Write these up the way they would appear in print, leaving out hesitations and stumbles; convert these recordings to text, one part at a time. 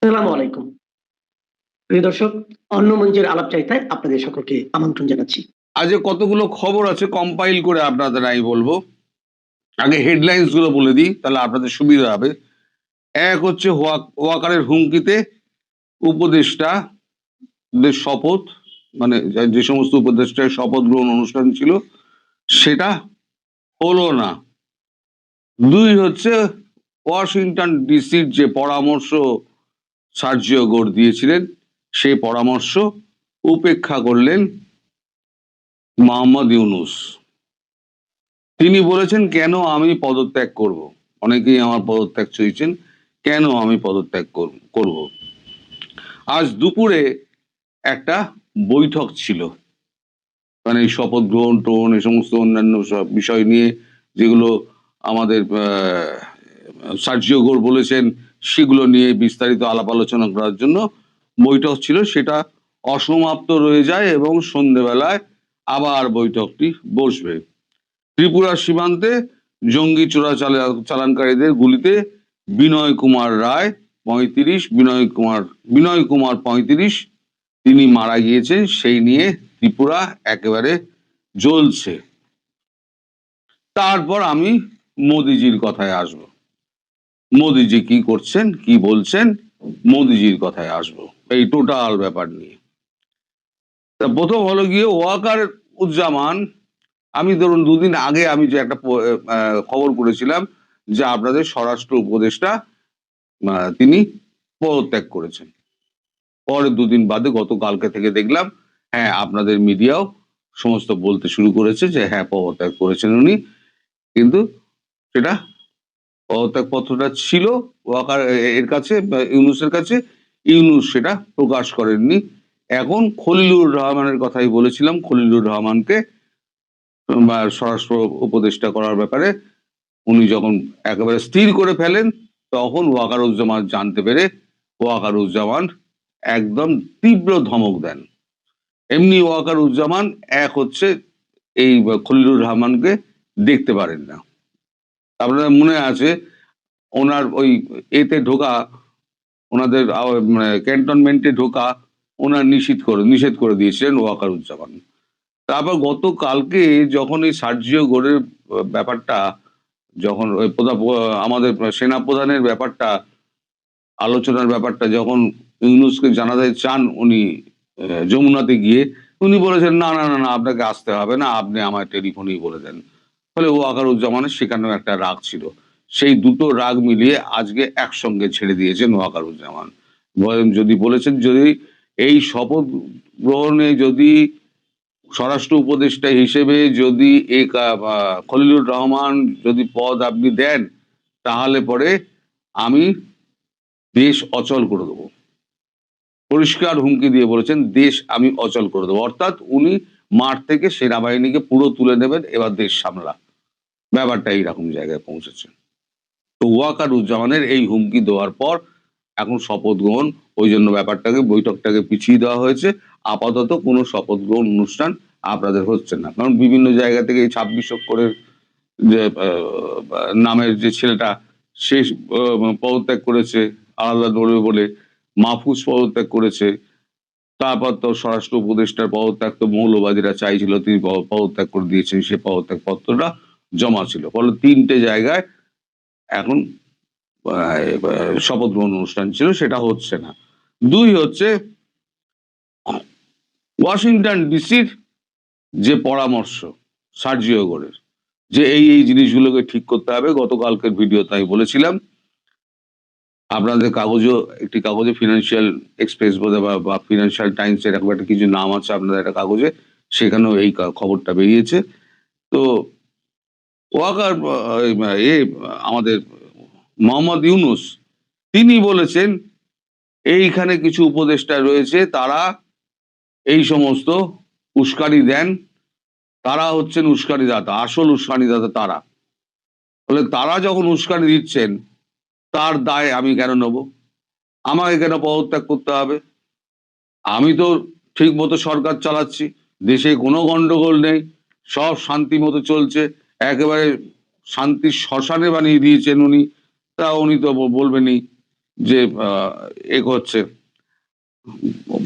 আসসালামু আলাইকুম। প্রিয় দর্শক, অন্য মঞ্চের আলাপচারিতায় আপনাদের সকলকে আমন্ত্রণ জানাচ্ছি। আজ কতগুলো খবর আছে কম্পাইল করে আপনাদের আমি বলবো। আগে হেডলাইন্স গুলো বলে দিই, তাহলে আপনাদের সুবিধা হবে। এক হচ্ছে ওয়াকারের হুমকিতে উপদেষ্টা দের শপথ, মানে যে সমস্ত উপদেষ্টার শপথ গ্রহণ অনুষ্ঠান ছিল সেটা হলো না। দুই হচ্ছে ওয়াশিংটন ডিসির যে পরামর্শ সার্জিও গোর দিয়েছিলেন, সেই পরামর্শ উপেক্ষা করলেন মোহাম্মদ ইউনূস। তিনি বলেছেন, কেন আমি পদত্যাগ করব? অনেকেই আমার পদত্যাগ চেয়েছেন, কেন আমি পদত্যাগ করব? আজ দুপুরে একটা বৈঠক ছিল, মানে এই শপথ গ্রহণ টোন এই সমস্ত অন্যান্য সব বিষয় নিয়ে যেগুলো আমাদের সার্জিও গোর বলেছেন, সেগুলো নিয়ে বিস্তারিত আলাপ আলোচনা করার জন্য বৈঠক ছিল। সেটা অসমাপ্ত রয়ে যায় এবং সন্ধেবেলায় আবার বৈঠকটি বসবে। ত্রিপুরার সীমান্তে জঙ্গি চালানকারীদের গুলিতে বিনয় কুমার রায় ৩৫, বিনয় কুমার ৩৫, তিনি মারা গিয়েছেন। সেই নিয়ে ত্রিপুরা একেবারে জ্বলছে। তারপর আমি মোদিজির কথায় আসব। মোদিজি কি করছেন, কি বলছেন, মোদিজির কথায় আসব এই টোটাল ব্যাপার নিয়ে। প্রথম হলো গিয়ে ওয়াকার উজ্জামান। আমি ধরুন দুদিন আগে আমি যে একটা খবর করেছিলাম যে আপনাদের স্বরাষ্ট্র উপদেষ্টা তিনি পদত্যাগ করেছেন। পরে দুদিন বাদে গতকালকে থেকে দেখলাম, হ্যাঁ, আপনাদের মিডিয়াও সমস্ত বলতে শুরু করেছে যে হ্যাঁ, পদত্যাগ করেছেন উনি। কিন্তু সেটা পদত্যাগ পত্রটা ছিল ওয়াকার এর কাছে, ইউনূসের কাছে। ইউনূস সেটা প্রকাশ করেননি। এখন খলিলুর রহমানের কথাই বলেছিলাম, খলিলুর রহমানকে বা স্বরাষ্ট্র উপদেষ্টা করার ব্যাপারে উনি যখন একেবারে স্থির করে ফেলেন, তখন ওয়াকারুজ্জামান জানতে পেরে ওয়াকারুজ্জামান একদম তীব্র ধমক দেন। এমনি ওয়াকারুজ্জামান এক হচ্ছে এই খলিলুর রহমানকে দেখতে পারেন না। আপনাদের মনে আছে ওনার ওই এতে ঢোকা, ওনাদের ক্যান্টনমেন্টে ঢোকা ওনার নিষেধ করে দিয়েছিলেন ওয়াকারুজ্জামান। তারপর গতকালকে যখন এই সার্জিও গোরের ব্যাপারটা, যখন ওই আমাদের সেনা প্রধানের ব্যাপারটা, আলোচনার ব্যাপারটা যখন ইউনূসকে জানাতে চান উনি যমুনাতে গিয়ে, উনি বলেছেন না না না না, আপনাকে আসতে হবে না, আপনি আমার টেলিফোনেই বলে দেন। ফলে ওয়াকারুজ্জামানের সেখানেও একটা রাগ ছিল। সেই দুটো রাগ মিলিয়ে আজকে একসঙ্গে ছেড়ে দিয়েছেন ওয়াকারুজ্জামান। বলেছেন যদি এই শপথ গ্রহণে যদি স্বরাষ্ট্র উপদেষ্টা হিসেবে যদি এই খলিলুর রহমান যদি পদ আপনি দেন, তাহলে পরে আমি দেশ অচল করে দেবো। পরিষ্কার হুমকি দিয়ে বলেছেন, দেশ আমি অচল করে দেবো। অর্থাৎ উনি মাঠ থেকে সেনাবাহিনীকে পুরো তুলে নেবেন, এবার দেশ সামলা। ব্যাপারটা এইরকম জায়গায় পৌঁছেছে। তো ওয়াকারুজ্জামানের এই হুমকি দেওয়ার পর এখন শপথ গ্রহণ, ওই জন্য বৈঠকটাকে পিছিয়ে দেওয়া হয়েছে। আপাতত কোনো শপথ গ্রহণ অনুষ্ঠান আপনাদের হচ্ছে না, কারণ বিভিন্ন জায়গা থেকে এই ২৬ অক্ষরের যে নামের যে ছেলেটা, সে পদত্যাগ করেছে আলাদা লড়বে বলে। মাহফুজ পদত্যাগ করেছে। তারপর তো স্বরাষ্ট্র উপদেষ্টার পদত্যাগ তো মৌলবাদীরা চাইছিল, তিনি পদত্যাগ করে দিয়েছেন। সে পদত্যাগ পত্রটা জমা ছিল। ফলে ৩টে জায়গায় এখন শপথ গ্রহণ অনুষ্ঠান ছিল, সেটা হচ্ছে না। দুই হচ্ছে ওয়াশিংটন ডিসির যে পরামর্শ সার্জিও গোরের, যে এই জিনিসগুলোকে ঠিক করতে হবে। গতকালকের ভিডিও তাই বলেছিলাম। আপনাদের কাগজেও, একটি কাগজে ফিনান্সিয়াল এক্সপ্রেস বোধহয় বা ফিনান্সিয়াল টাইমস এরকম একটা কিছু নাম আছে আপনাদের একটা কাগজে, সেখানেও এই খবরটা বেরিয়েছে। তো ওয়াকার আমাদের মোহাম্মদ ইউনূস তিনি বলেছেন, এইখানে কিছু উপদেষ্টা রয়েছে, তারা এই সমস্ত উস্কানি দেন, তারা হচ্ছেন উস্কানিদাতা, আসল উস্কানিদাতা তারা। বলে তারা যখন উস্কানি দিচ্ছেন, তার দায় আমি কেন নেব? আমাকে কেন পদত্যাগ করতে হবে? আমি তো ঠিক মতো সরকার চালাচ্ছি, দেশে কোনো গন্ডগোল নেই, সব শান্তি মতো চলছে। একেবারে শান্তির শ্মশানে বানিয়ে দিয়েছেন উনি, তা উনি তো বলবেনই যে হচ্ছে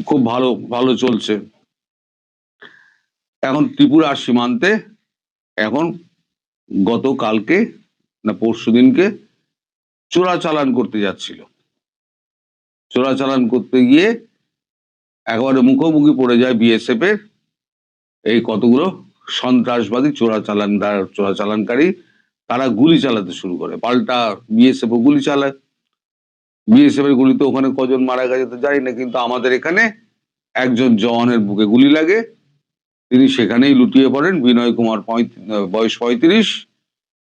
খুব ভালো ভালো চলছে। এখন ত্রিপুরার সীমান্তে এখন গতকালকে না পরশুদিনকে চোরাচালান করতে যাচ্ছিল। চোরাচালান করতে গিয়ে একেবারে মুখোমুখি পড়ে যায় বিএসএফ এর এই কতগুলো সন্ত্রাসবাদী চোরাচালানকারী। তারা গুলি চালাতে শুরু করে, পাল্টা বিএসএফ ও গুলি চালায়। বিএসএফ এর গুলিতে ওখানে কজন মারা গেছে তো জানি না, কিন্তু আমাদের এখানে একজন জওয়ানের বুকে গুলি লাগে, তিনি সেখানেই লুটিয়ে পড়েন। বিনয় কুমার বয়স 35,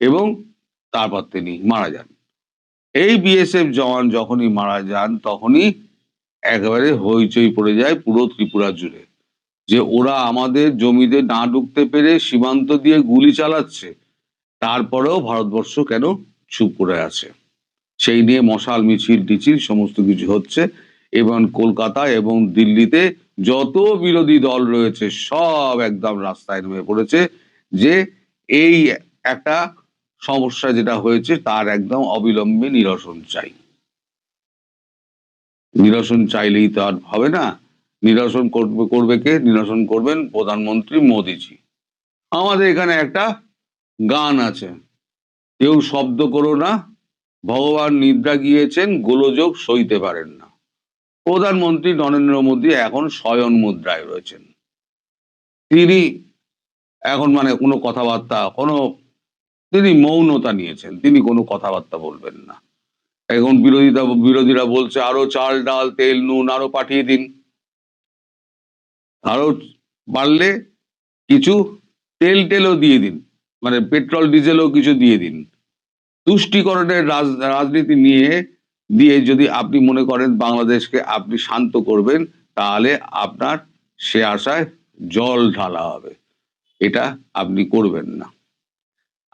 এবং তারপর তিনি মারা যান। এই বিএসএফ জওয়ান যখনই মারা যান তখনই একেবারে হইচই পড়ে যায় পুরো ত্রিপুরা জুড়ে, যে ওরা আমাদের জমিতে না ঢুকতে পেরে সীমান্ত দিয়ে গুলি চালাচ্ছে, তারপরেও ভারতবর্ষ কেন চুপ করে আছে। সেই নিয়ে মশাল মিছিল টিছিল সমস্ত কিছু হচ্ছে, এবং কলকাতা এবং দিল্লিতে যত বিরোধী দল রয়েছে সব একদম রাস্তায় নেমে পড়েছে, যে এই একটা সমস্যা যেটা হয়েছে তার একদম অবিলম্বে নিরসন চাই। নিরসন চাইলেই তো আর হবে না। নিরসন করবে কে? নিরসন করবেন প্রধানমন্ত্রী মোদিজি। আমাদের এখানে একটা গান আছে, কেউ শব্দ করো না, ভগবান নিদ্রা গিয়েছেন, গোলযোগ সইতে পারেন না। প্রধানমন্ত্রী নরেন্দ্র মোদী এখন শয়ন মুদ্রায় রয়েছেন। তিনি এখন মানে কোনো কথাবার্তা, তিনি মৌনতা নিয়েছেন, তিনি কোনো কথাবার্তা বলবেন না। এখন বিরোধীরা বলছে আরো চাল ডাল তেল নুন আরো পাঠিয়ে দিন, আরো বাড়লে কিছু তেলও দিয়ে দিন, মানে পেট্রোল ডিজেলও কিছু দিয়ে দিন। তুষ্টিকরণের রাজনীতি দিয়ে যদি আপনি মনে করেন বাংলাদেশকে আপনি শান্ত করবেন, তাহলে আপনার সে আশায় জল ঢালা হবে। এটা আপনি করবেন না।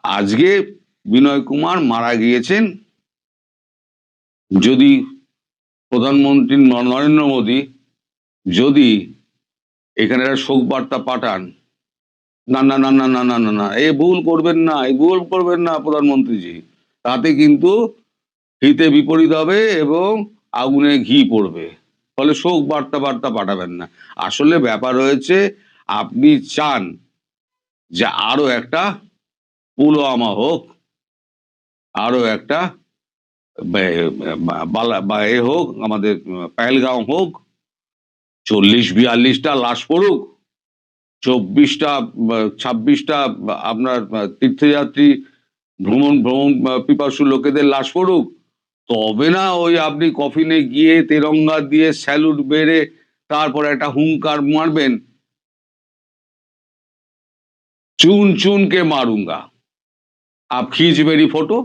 আজকে বিনয় কুমার মারা গিয়েছেন, যদি প্রধানমন্ত্রী নরেন্দ্র মোদী যদি এখানে একটা শোক বার্তা পাঠান, না না না না না না না না, এ ভুল করবেন না, এই ভুল করবেন না প্রধানমন্ত্রীজি, তাতে কিন্তু হিতে বিপরীত হবে এবং আগুনে ঘি পড়বে। ফলে শোক বার্তা পাঠাবেন না। আসলে ব্যাপার হয়েছে, আপনি চান যে আরো একটা পুলওয়ামা হোক, আরো একটা হোক, আমাদের পেহেলগাঁও হোক, 40-42টা লাশ পড়ুক, 24টা 26টা আপনার তীর্থযাত্রী ভ্রমণ পিপাসু লোকেদের লাশ পড়ুক, তবে না ওই আপনি কফিনে গিয়ে তেরঙ্গা দিয়ে স্যালুট বেড়ে তারপর একটা হুঙ্কার মারবেন, চুন চুন কে মারুঙ্গা, আপ খিচ মেরি ফটো,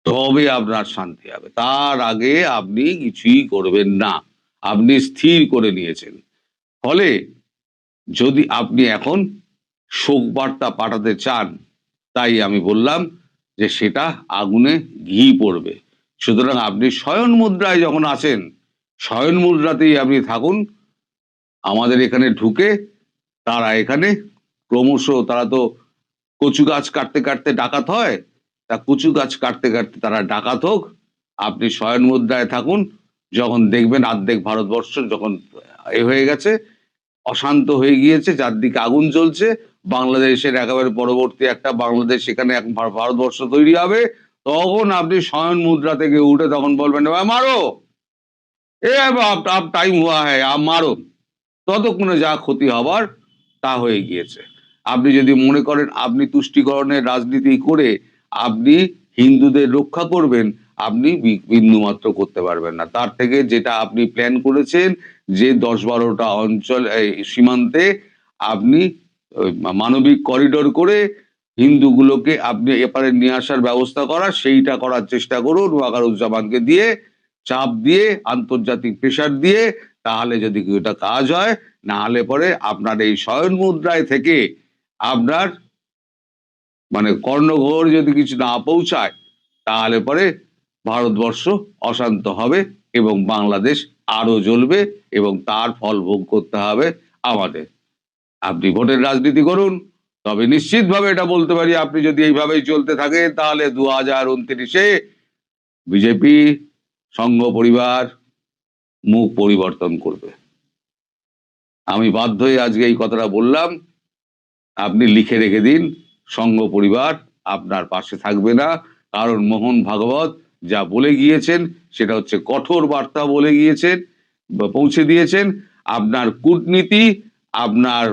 তবে আপনার শান্তি হবে। তার আগে আপনি কিছুই করবেন না। আপনি স্থির করে নিয়েছেন। ফলে যদি আপনি এখন শোক বার্তা পাঠাতে চান, তাই আমি বললাম যে সেটা আগুনে ঘি পড়বে। সুতরাং আপনি শয়ন মুদ্রায় যখন আছেন, শয়ন মুদ্রাতেই আপনি থাকুন। আমাদের এখানে ঢুকে তারা এখানে ক্রমশ, তারা তো কচু গাছ কাটতে কাটতে ডাকাত হয়, তা কচু গাছ কাটতে কাটতে তারা ডাকাত হোক, আপনি শয়ন মুদ্রায় থাকুন। যখন দেখবেন অর্ধেক ভারতবর্ষ যখন হয়ে গেছে, অশান্ত হয়ে গিয়েছে, চারদিকে আগুন জ্বলছে, বাংলাদেশের একেবারে পরবর্তী একটা বাংলাদেশ, সেখানে এক ভারতবর্ষ তৈরি হবে, তখন আপনি শয়ন মুদ্রা থেকে উঠে তখন বলবেন মারো, এ আব টাইম হুয়া হ্যায়, আব মারো। ততক্ষণে যা ক্ষতি হবার তা হয়ে গিয়েছে। আপনি যদি মনে করেন আপনি তুষ্টিকরণের রাজনীতি করে আপনি হিন্দুদের রক্ষা করবেন, আপনি বিন্দুমাত্র করতে পারবেন না। তার থেকে যেটা আপনি প্ল্যান করেছেন, যে 10-12টা অঞ্চল সীমান্তে আপনি মানবিক করিডোর করে হিন্দুগুলোকে আপনি এপারে নিয়ে আসার ব্যবস্থা করা, সেইটা করার চেষ্টা করুন। ওয়াকারুজ্জামানকে দিয়ে চাপ দিয়ে, আন্তর্জাতিক প্রেশার দিয়ে, তাহলে যদি এটা কাজ হয়। না হলে পরে আপনার এই শয়ন মুদ্রায় থেকে আপনার মানে কর্ণঘোর যদি কিছু না পৌঁছায়, তাহলে পরে ভারতবর্ষ অশান্ত হবে এবং বাংলাদেশ আরো জ্বলবে, এবং তার ফল ভোগ করতে হবে আমাদের। আপনি ভোটের রাজনীতি করুন, তবে নিশ্চিতভাবে এটা বলতে পারি, আপনি যদি এইভাবেই চলতে থাকে, তাহলে 2029-এ বিজেপি সংঘ পরিবার মুখ পরিবর্তন করবে। আমি বাধ্য হয়ে আজকে এই কথাটা বললাম। আপনি লিখে রেখে দিন, সংঘ পরিবার আপনার পাশে থাকবে না। কারণ মোহন ভাগবত যা বলে গিয়েছেন সেটা হচ্ছে কঠোর বার্তা বলে গিয়েছেন বা পৌঁছে দিয়েছেন। আপনার কূটনীতি, আপনার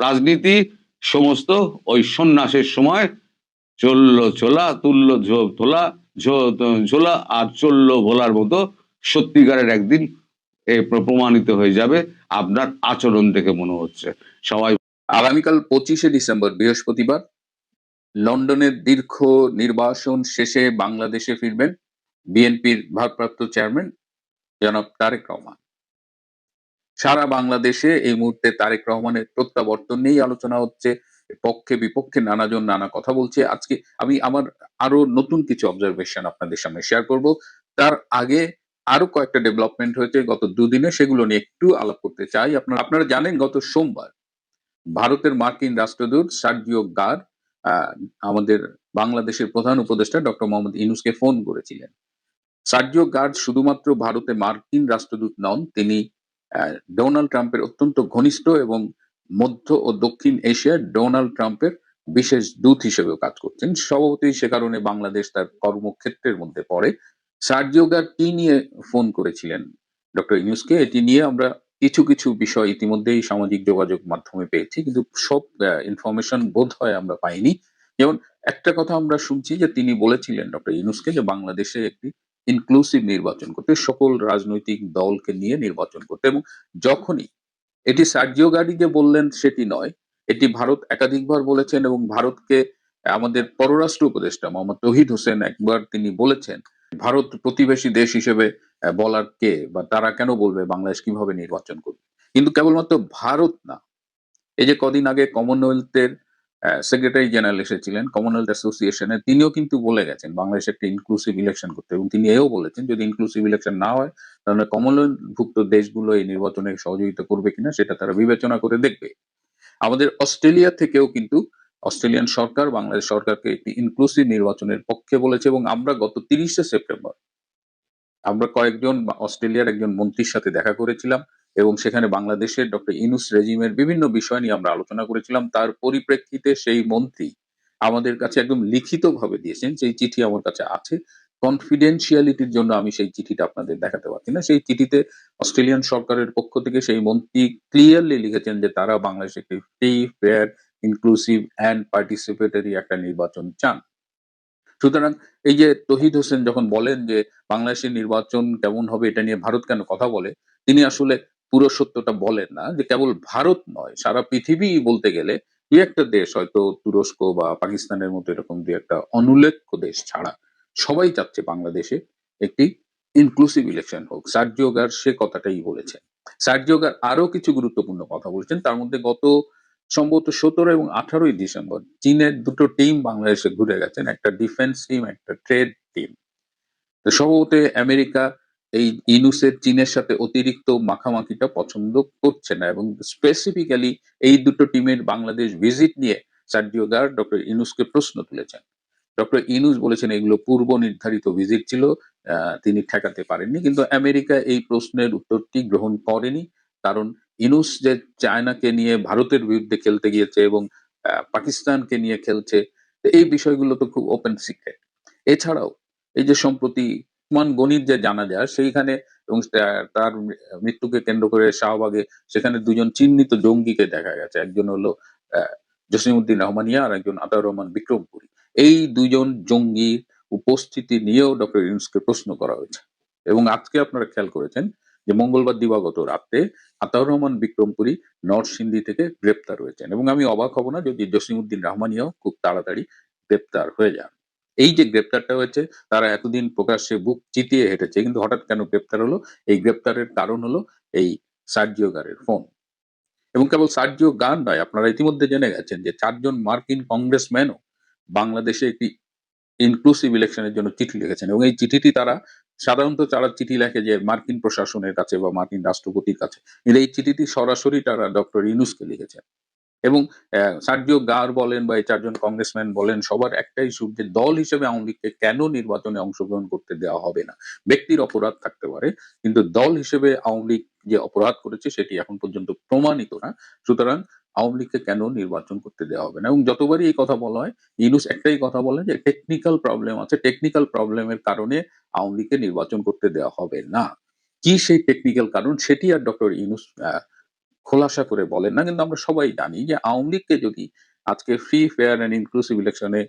রাজনীতি সমস্ত ওই সন্ন্যাসের সময় চললো ছোলা, তুললো থোলা, ঝোলা আর চললো ভোলার মতো সত্যিকারের একদিন প্রমাণিত হয়ে যাবে আপনার আচরণ থেকে মনে হচ্ছে। সবাই আগামীকাল 25শে ডিসেম্বর বৃহস্পতিবার লন্ডনের দীর্ঘ নির্বাসন শেষে বাংলাদেশে ফিরবেন বিএনপির ভারপ্রাপ্ত চেয়ারম্যান জনাব তারেক রহমান। সারা বাংলাদেশে এই মুহূর্তে তারেক রহমানের প্রত্যাবর্তন নিয়েই আলোচনা হচ্ছে, পক্ষে বিপক্ষে নানাজন নানা কথা বলছে। আজকে আমি আমার আরো নতুন কিছু অবজারভেশন আপনাদের সামনে শেয়ার করব। তার আগে আরো কয়েকটা ডেভেলপমেন্ট হয়েছে গত দুদিনে, সেগুলো নিয়ে একটু আলাপ করতে চাই। আপনারা জানেন গত সোমবার ভারতের মার্কিন রাষ্ট্রদূত সার্জিও গার আমাদের বাংলাদেশের প্রধান উপদেষ্টা ডক্টর মোহাম্মদ ইউনূসকে ফোন করেছিলেন। সার্জিও গার শুধুমাত্র ভারতে মার্কিন রাষ্ট্রদূত নন, তিনি ডোনাল্ড ট্রাম্পের অত্যন্ত ঘনিষ্ঠ এবং মধ্য ও দক্ষিণ এশিয়ার ডোনাল্ড ট্রাম্পের বিশেষ দূত হিসেবেও কাজ করছেন। স্বভাবতই সে কারণে বাংলাদেশ তার কর্মক্ষেত্রের মধ্যে পড়ে। সার্জিও গার কি নিয়ে ফোন করেছিলেন ডক্টর ইউনূসকে, এটি নিয়ে আমরা কিছু কিছু বিষয় ইতিমধ্যেই সামাজিক যোগাযোগ মাধ্যমে পেয়েছি, কিন্তু সব ইনফরমেশন বোধ হয় আমরা পাইনি। যেমন একটা কথা আমরা শুনছি যে তিনি বলেছিলেন ডক্টর ইউনূসকে যে বাংলাদেশে একটি ইনক্লুসিভ নির্বাচন করতে, সকল রাজনৈতিক দলকে নিয়ে নির্বাচন করতে। এবং যখনই এটি সার্জিও গারি যে বললেন সেটি নয়, এটি ভারত একাধিকবার বলেছেন এবং ভারতকে আমাদের পররাষ্ট্র উপদেষ্টা মোহাম্মদ তৌহিদ হোসেন একবার তিনি বলেছেন ভারত প্রতিবেশী দেশ হিসেবে বলার কে, বা তারা কেন বলবে বাংলাদেশ কিভাবে নির্বাচন করবে। কিন্তু কেবলমাত্র ভারত না, এই যে কদিন আগে কমনওয়েলথের সেক্রেটারি জেনারেল এসেছিলেন কমনওয়েলথ অ্যাসোসিয়েশনের, তিনিও কিন্তু বলে গেছেন বাংলাদেশ একটা ইনক্লুসিভ ইলেকশন করতে, এবং তিনি এও বলেছেন যদি ইনক্লুসিভ ইলেকশন না হয় তাহলে কমনওয়েলথভুক্ত দেশগুলো এই নির্বাচনে সহযোগিতা করবে কিনা সেটা তারা বিবেচনা করে দেখবে। আমাদের অস্ট্রেলিয়া থেকেও কিন্তু অস্ট্রেলিয়ান সরকার বাংলাদেশ সরকারকে একটি ইনক্লুসিভ নির্বাচনের পক্ষে বলেছে। এবং আমরা গত 30শে সেপ্টেম্বর আমরা কয়েকজন অস্ট্রেলিয়ার একজন মন্ত্রীর সাথে দেখা করেছিলাম এবং সেখানে বাংলাদেশের ডক্টর ইউনূস রেজিমের বিভিন্ন বিষয় নিয়ে আমরা আলোচনা করেছিলাম। তার পরিপ্রেক্ষিতে সেই মন্ত্রী আমাদের কাছে একদম লিখিতভাবে দিয়েছেন, সেই চিঠি আমার কাছে আছে। কনফিডেন্সিয়ালিটির জন্য আমি সেই চিঠিটা আপনাদের দেখাতে পারছি না। সেই চিঠিতে অস্ট্রেলিয়ান সরকারের পক্ষ থেকে সেই মন্ত্রী ক্লিয়ারলি লিখেছেন যে তারা বাংলাদেশে একটি free, fair, inclusive and participatory একটা নির্বাচন চান। সুতরাং এই যে তৌহিদ হোসেন যখন বলেন যে বাংলাদেশের নির্বাচন কেমন হবে এটা নিয়ে ভারত কেন কথা বলে, তিনি আসলে পুরো সত্যটা বলেন না। যে কেবল ভারত নয়, সারা পৃথিবী বলতে গেলে দুই একটা দেশ, হয়তো তুরস্ক বা পাকিস্তানের মতো এরকম দুই একটা অনুল্লেখ্য দেশ ছাড়া সবাই চাচ্ছে বাংলাদেশে একটি ইনক্লুসিভ ইলেকশন হোক। সার্জিও গার সে কথাটাই বলেছেন। সার্জিও গার আরো কিছু গুরুত্বপূর্ণ কথা বলেছেন, তার মধ্যে গত সম্ভবত 17 এবং 18ই ডিসেম্বর চীনের দুটো টিম বাংলাদেশে ঘুরে গেছেন, একটা ডিফেন্স টিম, একটা ট্রেড টিম। তো সম্ভবত আমেরিকা এই ইউনূসের চীনের সাথে অতিরিক্ত মাখামাখিটা পছন্দ করছে না, এবং স্পেসিফিক্যালি এই দুটো টিমের বাংলাদেশ ভিজিট নিয়ে সার্জিও গার ডক্টর ইউনূসকে প্রশ্ন তুলেছেন। ডক্টর ইউনূস বলেছেন এগুলো পূর্ব নির্ধারিত ভিজিট ছিল, তিনি ঠেকাতে পারেননি। কিন্তু আমেরিকা এই প্রশ্নের উত্তরটি গ্রহণ করেনি, কারণ ইউনূস যে চায়নাকে নিয়ে ভারতের বিরুদ্ধে খেলতে গিয়েছে এবং পাকিস্তানকে নিয়ে খেলছে, তো এই বিষয়গুলো তো খুব ওপেন সিক্রেট। এছাড়াও এই যে সম্প্রতি উসমান গনির যে জানাজা সেইখানে এবং তার মৃত্যুকে কেন্দ্র করে শাহবাগে সেখানে দুজন চিহ্নিত জঙ্গিকে দেখা গেছে, একজন হলো জসিমউদ্দিন রহমানিয়া আর একজন আতাউর রহমান বিক্রমপুরী। এই দুইজন জঙ্গির উপস্থিতি নিয়েও ডক্টর ইউনূসকে প্রশ্ন করা হয়েছে। এবং আজকে আপনারা খেয়াল করেছেন যে মঙ্গলবার দিবাগত রাতে আতাউর রহমান বিক্রমপুরী নরসিংদী থেকে গ্রেপ্তার হয়েছেন, এবং আমি অবাক হব না যদি জসিমউদ্দিন রহমানিয়াও খুব তাড়াতাড়ি গ্রেপ্তার হয়ে যান। এই যে গ্রেপ্তারটা হয়েছে, তারা এতদিন প্রকাশ্যে বুক চিতিয়ে হেঁটেছে, কিন্তু হঠাৎ কেন গ্রেপ্তার হলো? এই গ্রেপ্তারের কারণ হলো এই সার্জিও গারের ফোন। এবং কেবল সার্জিও গার নয়, আপনারা ইতিমধ্যে জেনে গেছেন যে 4জন মার্কিন কংগ্রেসম্যানও বাংলাদেশে একটি ইনক্লুসিভ ইলেকশনের জন্য চিঠি লিখেছেন, এবং এই চিঠিটি তারা সাধারণত তারা চিঠি লেখে যে মার্কিন প্রশাসনের কাছে বা মার্কিন রাষ্ট্রপতির কাছে, কিন্তু এই চিঠিটি সরাসরি তারা ডক্টর ইউনূসকে লিখেছেন। এবং সার্জিও গার বলেন বা এই ৪ জন কংগ্রেসম্যান বলেন, সবার একটাই সুর যে দল হিসেবে আওয়ামী লীগকে কেন নির্বাচনে অংশগ্রহণ করতে দেওয়া হবে না? ব্যক্তির অপরাধ থাকতে পারে, কিন্তু দল হিসেবে আওয়ামী লীগ যে অপরাধ করেছে সেটি এখন পর্যন্ত প্রমাণিত না। সুতরাং আওয়ামী লীগকে কেন নির্বাচন করতে দেওয়া হবে না? এবং যতবারই এই কথা বলা হয়, ইউনূস একটাই কথা বলেন যে টেকনিক্যাল প্রবলেম আছে। টেকনিক্যাল প্রবলেমের কারণে আওয়ামী লীগকে নির্বাচন করতে দেওয়া হবে না। কি সেই টেকনিক্যাল কারণ সেটি আর ডক্টর ইউনূস খোলাসা করে বলেন না। কিন্তু আমরা সবাই জানি যে আওয়ামী লীগকে যদি আজকে ফ্রি, ফেয়ার অ্যান্ড ইনক্লুসিভ ইলেকশনে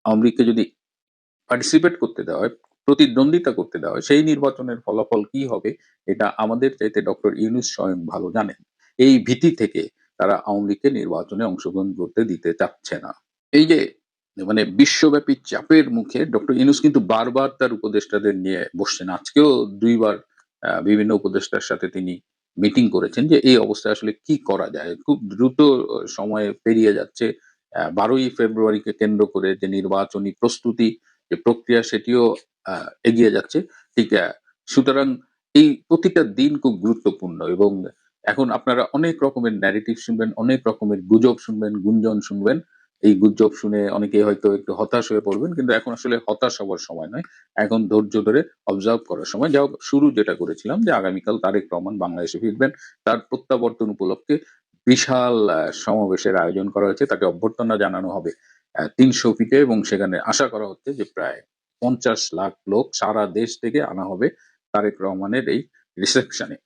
আওয়ামী লীগকে যদি পার্টিসিপেট করতে দেওয়া হয়, প্রতিদ্বন্দ্বিতা করতে দেওয়া হয়, সেই নির্বাচনের ফলাফল কি হবে এটা আমাদের চাইতে ডক্টর ইউনূস স্বয়ং ভালো জানেন। এই ভীতি থেকে তারা আওয়ামী লীগকে নির্বাচনে অংশগ্রহণ করতে দিতে চাচ্ছে না। এই যে মানে বিশ্বব্যাপী চাপের মুখে ডক্টর ইউনূস কিন্তু বারবার তার উপদেষ্টাদের নিয়ে বসছেন। আজকেও ২ বার বিভিন্ন উপদেষ্টার সাথে তিনি মিটিং করেছেন যে এই অবস্থায় আসলে কি করা যায়? খুব দ্রুত সময় পেরিয়ে যাচ্ছে। ১২ই ফেব্রুয়ারিকে কেন্দ্র করে যে নির্বাচনী প্রস্তুতি যে প্রক্রিয়া সেটিও আ এগিয়ে যাচ্ছে। ঠিক সুতরাং এই প্রতিটা দিন খুব গুরুত্বপূর্ণ এবং এখন আপনারা অনেক রকমের ন্যারেটিভ শুনবেন, অনেক রকমের গুজব শুনবেন, গুঞ্জন শুনবেন। এই গুজব শুনে অনেকেই হয়তো একটু হতাশ হয়ে পড়বেন। কিন্তু এখন আসলে হতাশ হবার সময় নয়। এখন ধৈর্য ধরে অবজার্ভ করার সময়। যা হোক, শুরু যেটা করেছিলাম যে আগামীকাল তারেক রহমান বাংলাদেশে ফিরবেন। তার প্রত্যাবর্তন উপলক্ষে বিশাল সমাবেশের আয়োজন করা হয়েছে। তাকে অভ্যর্থনা জানানো হবে ৩০০ ফিটে এবং সেখানে আশা করা হচ্ছে যে প্রায় ৫০ লাখ লোক সারা দেশ থেকে আনা হবে তারেক রহমানের এই রিসেপশনে।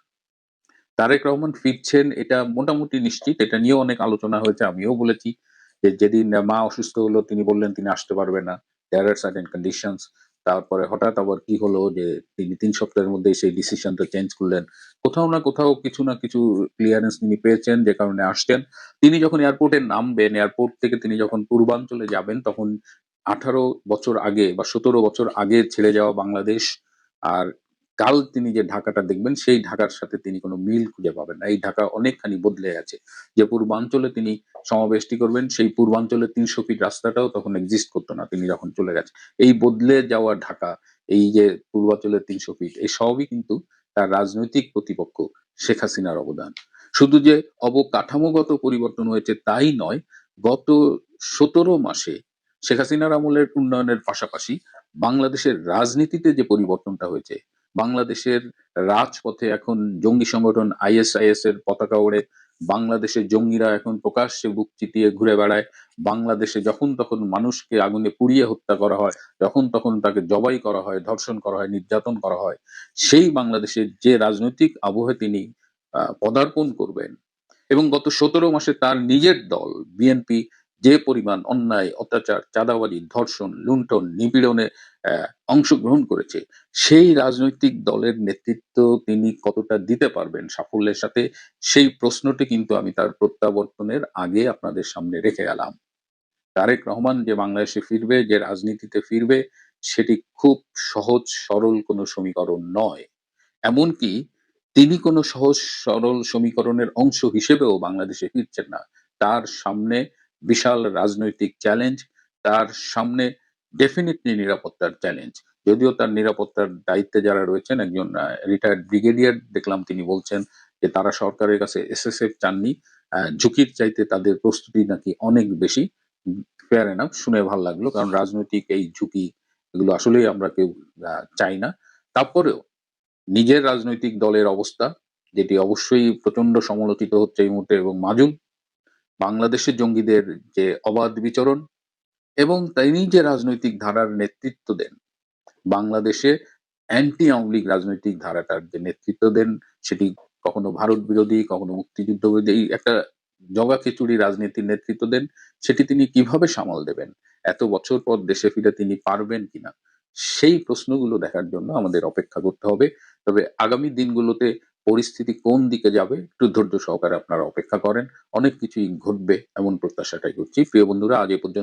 তারেক রহমান ফিরছেন এটা মোটামুটি নিশ্চিত। এটা নিয়েও অনেক আলোচনা হয়েছে। আমিও বলেছি যে যেদিন মা অসুস্থ হলো তিনি বললেন তিনি আসতে পারবেন না। There are certain conditions. তারপরে হঠাৎ আবার কি হলো যে তিনি ৩ সপ্তাহের মধ্যেই সেই ডিসিশনটা চেঞ্জ করলেন। কোথাও না কোথাও কিছু না কিছু ক্লিয়ারেন্স তিনি পেয়েছেন যে কারণে আসছেন। তিনি যখন এয়ারপোর্টে নামবেন, এয়ারপোর্ট থেকে তিনি যখন পূর্বাঞ্চলে যাবেন তখন ১৮ বছর আগে বা ১৭ বছর আগে ছেড়ে যাওয়া বাংলাদেশ আর কাল তিনি যে ঢাকাটা দেখবেন সেই ঢাকার সাথে তিনি কোনো মিল খুঁজে পাবেন না। এই ঢাকা অনেকখানি বদলে গেছে। যে পূর্বাঞ্চলে তিনি সমাবেশটি করবেন সেই পূর্বাঞ্চলের ৩০০ ফিট রাস্তাটাও তখন এক্সিস্ট করতো না। তিনি যখন চলে গেছেন। এই বদলে যাওয়া ঢাকা, এই যে পূর্বাঞ্চলের ৩০০ ফিট এই সবই কিন্তু তার রাজনৈতিক প্রতিপক্ষ শেখ হাসিনার অবদান। শুধু যে অবকাঠামোগত পরিবর্তন হয়েছে তাই নয়, গত ১৭ মাসে শেখ হাসিনার আমলের উন্নয়নের পাশাপাশি বাংলাদেশের রাজনীতিতে যে পরিবর্তনটা হয়েছে, বাংলাদেশের রাজপথে এখন জঙ্গি সংগঠন আইএসআইএস এর পতাকা ওড়ে, বাংলাদেশের জঙ্গিরা এখন প্রকাশ্যে বুক চিতিয়ে ঘুরে বেড়ায়, বাংলাদেশে যখন তখন মানুষকে আগুনে পুড়িয়ে হত্যা করা হয়, যখন তখন তাকে জবাই করা হয়, ধর্ষণ করা হয়, নির্যাতন করা হয়, সেই বাংলাদেশের যে রাজনৈতিক আবহে তিনি পদার্পণ করবেন এবং গত ১৭ মাসে তার নিজের দল বিএনপি যে পরিমাণ অন্যায়, অত্যাচার, চাঁদাবাজি, ধর্ষণ, লুণ্ঠন, নিপীড়নে অংশগ্রহণ করেছে, সেই রাজনৈতিক দলের নেতৃত্ব তিনি কতটা দিতে পারবেন সাফল্যের সাথে, সেই প্রশ্নটি কিন্তু আমি তার প্রত্যাবর্তনের আগে আপনাদের সামনে রেখে গেলাম। তারেক রহমান যে বাংলাদেশে ফিরবে, যে রাজনীতিতে ফিরবে, সেটি খুব সহজ সরল কোনো সমীকরণ নয়। এমনকি তিনি কোনো সহজ সরল সমীকরণের অংশ হিসেবেও বাংলাদেশে ফিরছেন না। তার সামনে বিশাল রাজনৈতিক চ্যালেঞ্জ, তার সামনে ডেফিনিটলি নিরাপত্তার চ্যালেঞ্জ। যদিও তার নিরাপত্তার দায়িত্বে যারা রয়েছেন একজন রিটায়ার্ড ব্রিগেডিয়ার দেখলাম তিনি বলছেন যে তারা সরকারের কাছে এসএসএফ চাননি। ঝুঁকির চাইতে তাদের প্রস্তুতি নাকি অনেক বেশি। ফেয়ার এনাফ, শুনে ভাল লাগলো। কারণ রাজনৈতিক এই ঝুঁকি এগুলো আসলেই আমরা কেউ চাই না। তারপরেও নিজের রাজনৈতিক দলের অবস্থা, যেটি অবশ্যই প্রচন্ড সমালোচিত হচ্ছে এই মুহূর্তে এবং মাজুল, বাংলাদেশের জঙ্গিদের যে অবাধ বিচরণ এবং তিনি যে রাজনৈতিক ধারার নেতৃত্ব দেন, বাংলাদেশে অ্যান্টি আওয়ামী লীগ রাজনৈতিক ধারাটার যে নেতৃত্ব দেন, সেটি কখনো ভারত বিরোধী, কখনো মুক্তিযুদ্ধ বিরোধী, এই একটা জগাখিচুড়ি রাজনীতির নেতৃত্ব দেন, সেটি তিনি কিভাবে সামাল দেবেন? এত বছর পর দেশে ফিরে তিনি পারবেন কিনা? সেই প্রশ্নগুলো দেখার জন্য আমাদের অপেক্ষা করতে হবে। তবে আগামী দিনগুলোতে পরিস্থিতি কোন দিকে যাবে একটু ধৈর্য সহকারে আপনারা অপেক্ষা করেন। অনেক কিছুই ঘটবে এমন প্রত্যাশাটাই করছি। প্রিয় বন্ধুরা, আজ এ পর্যন্ত